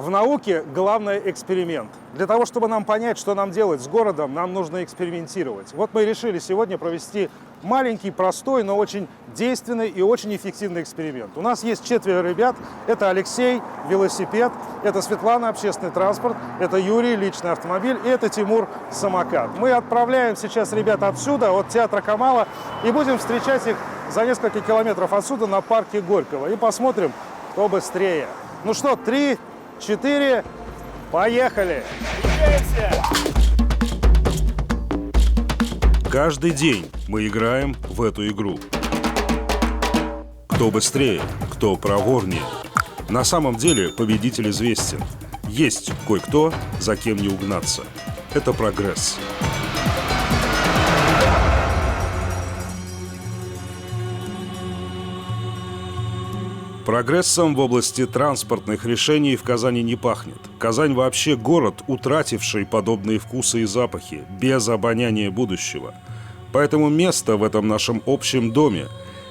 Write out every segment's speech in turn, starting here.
В науке главное эксперимент. Для того, чтобы нам понять, что нам делать с городом, нам нужно экспериментировать. Вот мы решили сегодня провести маленький, простой, но очень действенный и очень эффективный эксперимент. У нас есть 4 ребят. Это Алексей, велосипед, это Светлана, общественный транспорт, это Юрий, личный автомобиль, и это Тимур, самокат. Мы отправляем сейчас ребят отсюда, от театра Камала, и будем встречать их за несколько километров отсюда на парке Горького. И посмотрим, кто быстрее. Ну что, 3, 4, поехали! Каждый день мы играем в эту игру. Кто быстрее, кто проворнее. На самом деле победитель известен. Есть кое-кто, за кем не угнаться. Это прогресс. Прогрессом в области транспортных решений в Казани не пахнет. Казань вообще город, утративший подобные вкусы и запахи, без обоняния будущего. Поэтому места в этом нашем общем доме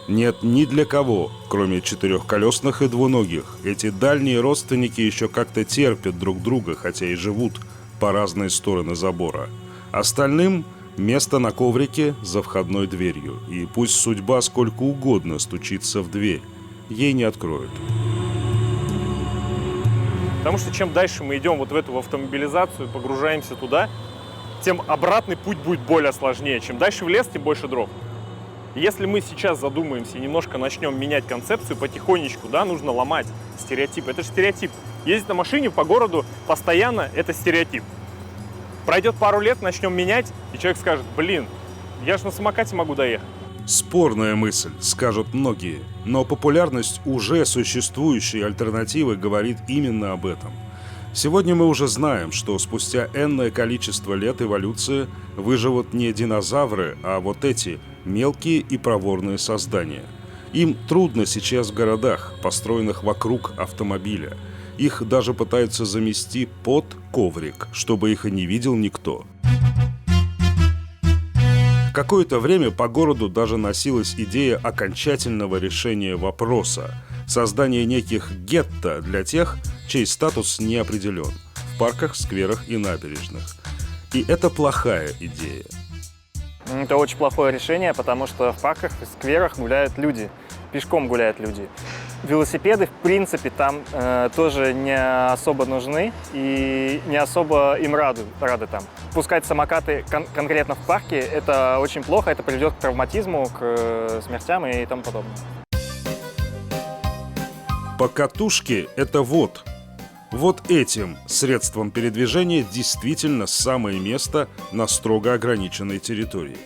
нет ни для кого, кроме четырехколесных и двуногих. Эти дальние родственники еще как-то терпят друг друга, хотя и живут по разные стороны забора. Остальным место на коврике за входной дверью. И пусть судьба сколько угодно стучится в дверь, ей не откроют. Потому что чем дальше мы идем вот в эту автомобилизацию, погружаемся туда, тем обратный путь будет более сложнее. Чем дальше в лес, тем больше дров. Если мы сейчас задумаемся и немножко начнем менять концепцию потихонечку, да, нужно ломать стереотип. Это же стереотип. Ездить на машине по городу постоянно – это стереотип. Пройдет пару лет, начнем менять, и человек скажет: блин, я же на самокате могу доехать. Спорная мысль, скажут многие, но популярность уже существующей альтернативы говорит именно об этом. Сегодня мы уже знаем, что спустя энное количество лет эволюции выживут не динозавры, а вот эти мелкие и проворные создания. Им трудно сейчас в городах, построенных вокруг автомобиля. Их даже пытаются замести под коврик, чтобы их и не видел никто. Какое-то время по городу даже носилась идея окончательного решения вопроса – создания неких гетто для тех, чей статус не определен – в парках, скверах и набережных. И это плохая идея. Это очень плохое решение, потому что в парках и скверах гуляют люди, пешком гуляют люди. Велосипеды, в принципе, там тоже не особо нужны и не особо им рады там. Пускать самокаты конкретно в парке – это очень плохо, это приведет к травматизму, к смертям и тому подобное. Покатушки – это вот этим средством передвижения действительно самое место на строго ограниченной территории.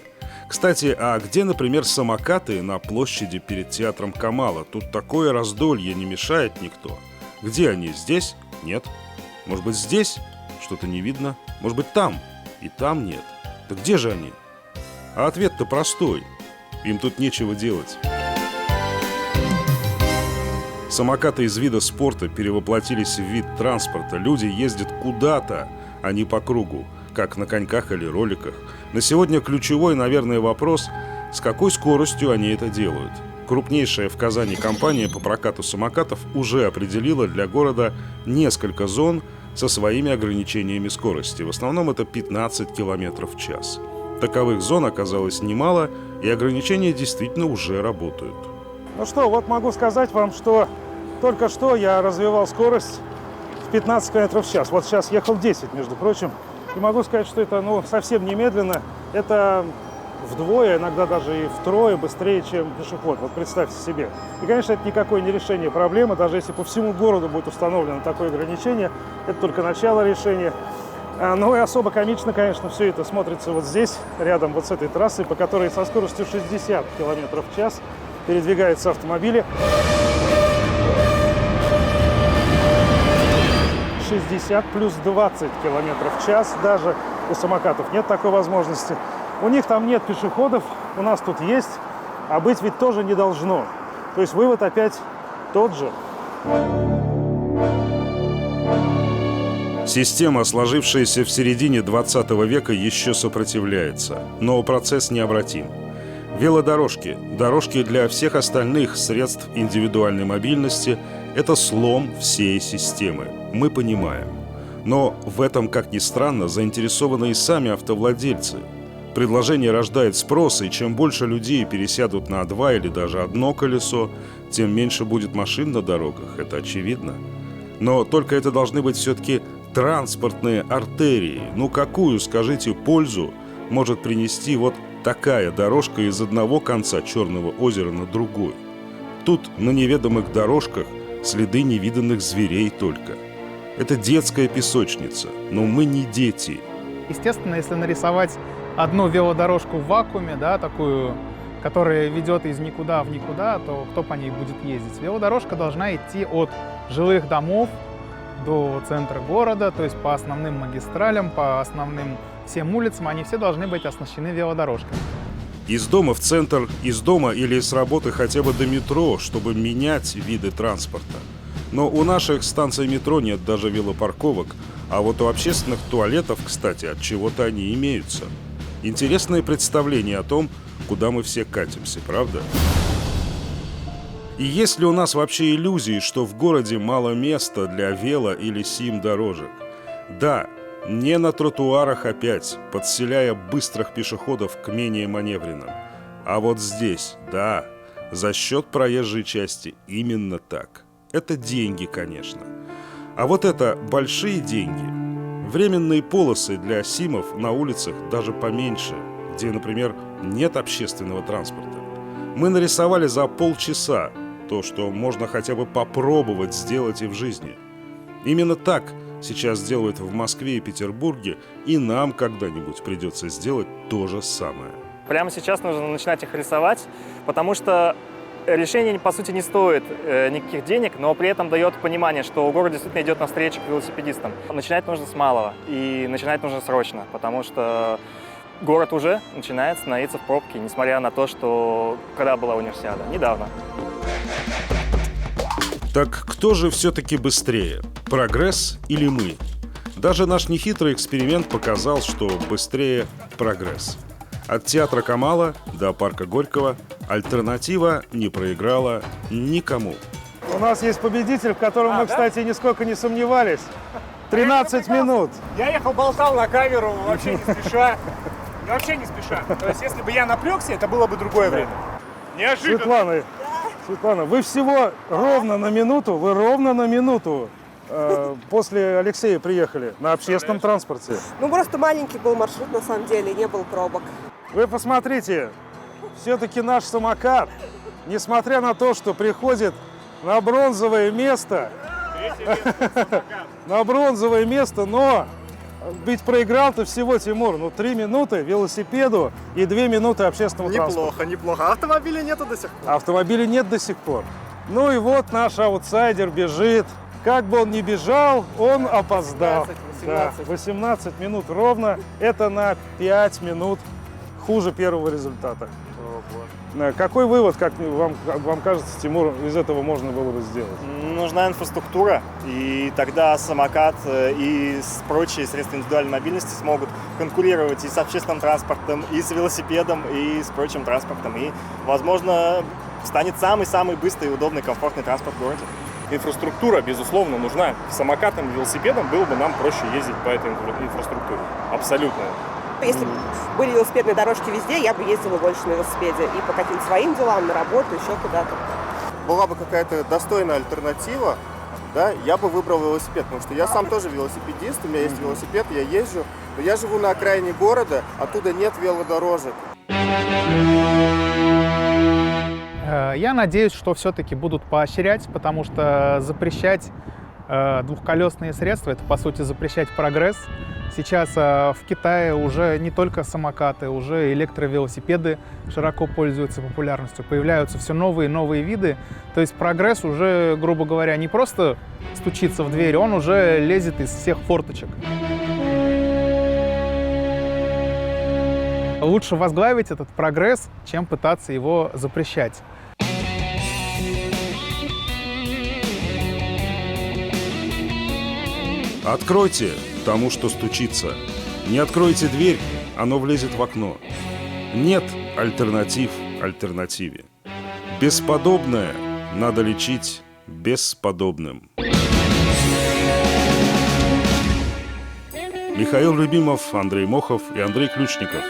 Кстати, а где, например, самокаты на площади перед театром Камала? Тут такое раздолье, не мешает никто. Где они? Здесь? Нет. Может быть, здесь? Что-то не видно. Может быть, там? И там нет. Так где же они? А ответ-то простой. Им тут нечего делать. Самокаты из вида спорта перевоплотились в вид транспорта. Люди ездят куда-то, а не по кругу, как на коньках или роликах. На сегодня ключевой, наверное, вопрос, с какой скоростью они это делают. Крупнейшая в Казани компания по прокату самокатов уже определила для города несколько зон со своими ограничениями скорости. В основном это 15 км в час. Таковых зон оказалось немало, и ограничения действительно уже работают. Ну что, вот могу сказать вам, что только что я развивал скорость в 15 км в час. Вот сейчас ехал 10, между прочим. И могу сказать, что это совсем немедленно. Это вдвое, иногда даже и втрое быстрее, чем пешеход. Вот представьте себе. И, конечно, это никакое не решение проблемы. Даже если по всему городу будет установлено такое ограничение, это только начало решения. Но и особо комично, конечно, все это смотрится вот здесь, рядом вот с этой трассой, по которой со скоростью 60 км в час передвигаются автомобили. 60 плюс 20 км в час. Даже у самокатов нет такой возможности. У них там нет пешеходов, у нас тут есть, а быть ведь тоже не должно. То есть вывод опять тот же. Система, сложившаяся в середине 20 века, еще сопротивляется, но процесс необратим. Велодорожки, дорожки для всех остальных средств индивидуальной мобильности – это слом всей системы. мы понимаем. Но в этом, как ни странно, заинтересованы и сами автовладельцы. Предложение рождает спрос, и чем больше людей пересядут на 2 или даже 1 колесо, тем меньше будет машин на дорогах, это очевидно. Но только это должны быть все-таки транспортные артерии. Ну какую, скажите, пользу может принести вот такая дорожка из одного конца Черного озера на другой? Тут на неведомых дорожках следы невиданных зверей только. Это детская песочница, но мы не дети. Естественно, если нарисовать одну велодорожку в вакууме, да, такую, которая ведет из никуда в никуда, то кто по ней будет ездить? Велодорожка должна идти от жилых домов до центра города, то есть по основным магистралям, по основным всем улицам, они все должны быть оснащены велодорожками. Из дома в центр, из дома или с работы хотя бы до метро, чтобы менять виды транспорта. Но у наших станций метро нет даже велопарковок, а вот у общественных туалетов, кстати, от чего-то они имеются. Интересное представление о том, куда мы все катимся, правда? И есть ли у нас вообще иллюзии, что в городе мало места для вело- или сим-дорожек? Да, не на тротуарах опять, подселяя быстрых пешеходов к менее маневренным. А вот здесь, да, за счет проезжей части именно так. Это деньги, конечно. А вот это большие деньги. Временные полосы для симов на улицах даже поменьше, где, например, нет общественного транспорта. Мы нарисовали за полчаса то, что можно хотя бы попробовать сделать и в жизни. Именно так сейчас делают в Москве и Петербурге, и нам когда-нибудь придется сделать то же самое. Прямо сейчас нужно начинать их рисовать, потому что решение, по сути, не стоит никаких денег, но при этом дает понимание, что город действительно идет навстречу к велосипедистам. Начинать нужно с малого, и начинать нужно срочно, потому что город уже начинает становиться в пробке, несмотря на то, что когда была универсиада? Недавно. Так кто же все-таки быстрее? Прогресс или мы? Даже наш нехитрый эксперимент показал, что быстрее прогресс. От театра Камала до парка Горького альтернатива не проиграла никому. У нас есть победитель, в котором мы, кстати, нисколько не сомневались. 13 минут. Я ехал, болтал на камеру, вообще не спеша. Вообще не спеша. То есть, если бы я напрягся, это было бы другое время. Неожиданно. Светлана, вы всего ровно на минуту после Алексея приехали на общественном транспорте. Ну, просто маленький был маршрут, на самом деле, не было пробок. Вы посмотрите, все-таки наш самокат, несмотря на то, что приходит на бронзовое место, но ведь проиграл-то всего, Тимур, 3 минуты велосипеду и 2 минуты общественному транспорту. Неплохо. Автомобилей нету до сих пор. Автомобилей нет до сих пор. Ну и вот наш аутсайдер бежит. Как бы он ни бежал, он опоздал. 18 минут ровно. Это на 5 минут хуже первого результата. Какой вывод, как вам кажется, Тимур, из этого можно было бы сделать? Нужна инфраструктура, и тогда самокат и прочие средства индивидуальной мобильности смогут конкурировать и с общественным транспортом, и с велосипедом, и с прочим транспортом. И, возможно, станет самый-самый быстрый, удобный, комфортный транспорт в городе. Инфраструктура, безусловно, нужна. Самокатом и велосипедом было бы нам проще ездить по этой инфраструктуре. Абсолютно. Если бы были велосипедные дорожки везде, я бы ездила больше на велосипеде. И по каким-то своим делам, на работу, еще куда-то. Была бы какая-то достойная альтернатива, да, я бы выбрал велосипед, потому что я сам тоже велосипедист, у меня есть велосипед, я езжу, но я живу на окраине города, оттуда нет велодорожек. Я надеюсь, что все-таки будут поощрять, потому что запрещать двухколесные средства — это, по сути, запрещать прогресс. Сейчас в Китае уже не только самокаты, уже электровелосипеды широко пользуются популярностью. Появляются все новые и новые виды. То есть прогресс уже, грубо говоря, не просто стучится в дверь, он уже лезет из всех форточек. Лучше возглавить этот прогресс, чем пытаться его запрещать. Откройте тому, что стучится. Не откройте дверь, оно влезет в окно. Нет альтернатив альтернативе. Бесподобное надо лечить бесподобным. Михаил Любимов, Андрей Мохов и Андрей Ключников.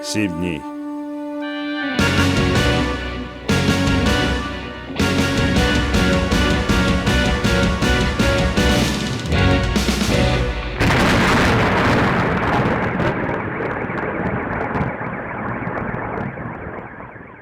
7 дней.